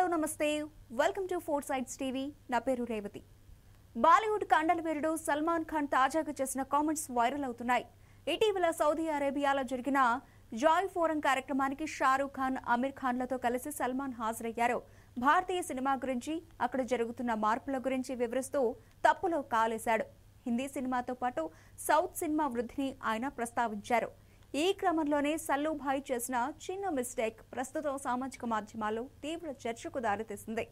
నమస్తే welcome to four sides TV నా పేరు రేవతి బాలీవుడ్ కండల వీరుడు సల్మాన్ ఖాన్ తాజాగా చేసిన కామెంట్స్ వైరల్ అవుతున్నాయి ఇటీవల సౌదీ అరేబియాలో జరిగిన జాయ్ ఫోరం కార్యక్రమానికి షారూక్ ఖాన్ అమీర్ ఖాన్లతో కలిసి సల్మాన్ హాజరయ్యారు భారతీయ సినిమా గురించి అక్కడ జరుగుతున్న మార్పుల గురించి వివరిస్తూ తప్పులో కాలేశాడు హిందీ సినిమాతో పాటు సౌత్ సినిమా వృద్ధిని ఆయన ప్రస్తావించారు ఈ క్రమంలోనే సల్లుభాయ్ చేసిన చిన్న మిస్టేక్ ప్రస్తుతం సామాజిక మాధ్యమాల్లో తీవ్ర చర్చకు దారితీసింది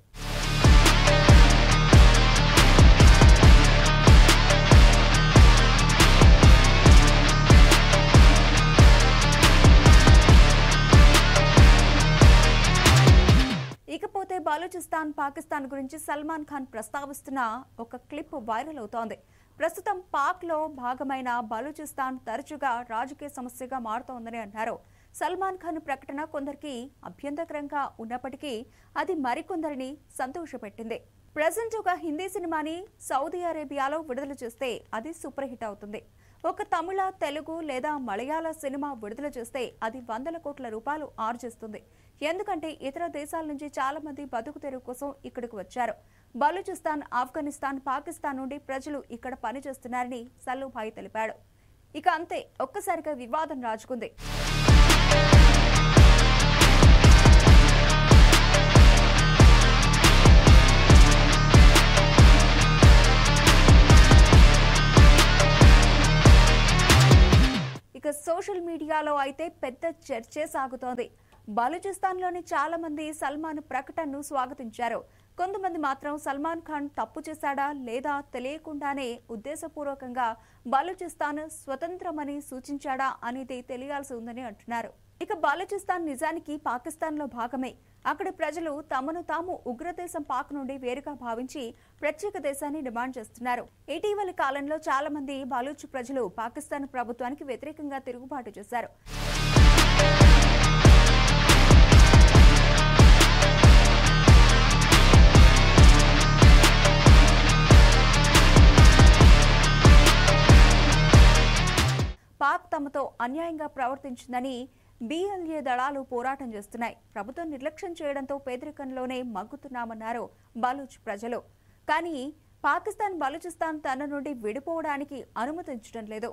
ఇకపోతే బలూచిస్తాన్ పాకిస్తాన్ గురించి సల్మాన్ ఖాన్ ప్రస్తావిస్తున్న ఒక క్లిప్ వైరల్ అవుతోంది ప్రస్తుతం పాక్ లో భాగమైన బలూచిస్తాన్ తరచుగా రాజకీయ సమస్యగా మారుతోందని అన్నారు సల్మాన్ ఖాన్ ప్రకటన కొందరికి అభ్యంతరకరంగా ఉన్నప్పటికీ అది మరికొందరిని సంతోషపెట్టింది ప్రెజెంట్ ఒక హిందీ సినిమాని సౌదీ అరేబియాలో విడుదల చేస్తే అది సూపర్ హిట్ అవుతుంది ఒక తమిళ తెలుగు లేదా మలయాళ సినిమా విడుదల చేస్తే అది వందల కోట్ల రూపాయలు ఆర్జిస్తుంది ఎందుకంటే ఇతర దేశాల నుంచి చాలా మంది బతుకు తెరువు కోసం ఇక్కడికి వచ్చారు బలూచిస్తాన్ ఆఫ్ఘనిస్తాన్ పాకిస్తాన్ నుండి ప్రజలు ఇక్కడ పనిచేస్తున్నారని సల్లుభాయ్ తెలిపాడు ఇక అంతే ఒక్కసారిగా వివాదం రాజుకుంది ఇక సోషల్ మీడియాలో అయితే పెద్ద చర్చే సాగుతోంది బలూచిస్తాన్లోని చాలా మంది సల్మాన్ ప్రకటనను స్వాగతించారు కొంతమంది మాత్రం సల్మాన్ ఖాన్ తప్పు చేశాడా లేదా తెలియకుండానే ఉద్దేశపూర్వకంగా బలూచిస్తాన్ స్వతంత్రమని సూచించాడా అనేది తెలియాల్సి ఉందని అంటున్నారు ఇక బలూచిస్తాన్ నిజానికి పాకిస్తాన్లో భాగమే అక్కడి ప్రజలు తమను తాము ఉగ్రదేశం పాక్ నుండి వేరుగా భావించి ప్రత్యేక దేశాన్ని డిమాండ్ చేస్తున్నారు ఇటీవలి కాలంలో చాలా మంది బలూచ్ ప్రజలు పాకిస్తాన్ ప్రభుత్వానికి వ్యతిరేకంగా తిరుగుబాటు చేశారు పాక్ తమతో అన్యాయంగా ప్రవర్తించిందని బిఎల్ఏ దళాలు పోరాటం చేస్తున్నాయి ప్రభుత్వం నిర్లక్ష్యం చేయడంతో పేదరికంలోనే మగ్గుతున్నామన్నారు బలూచ్ ప్రజలు కానీ పాకిస్తాన్ బలూచిస్తాన్ తన నుండి విడిపోవడానికి అనుమతించడం లేదు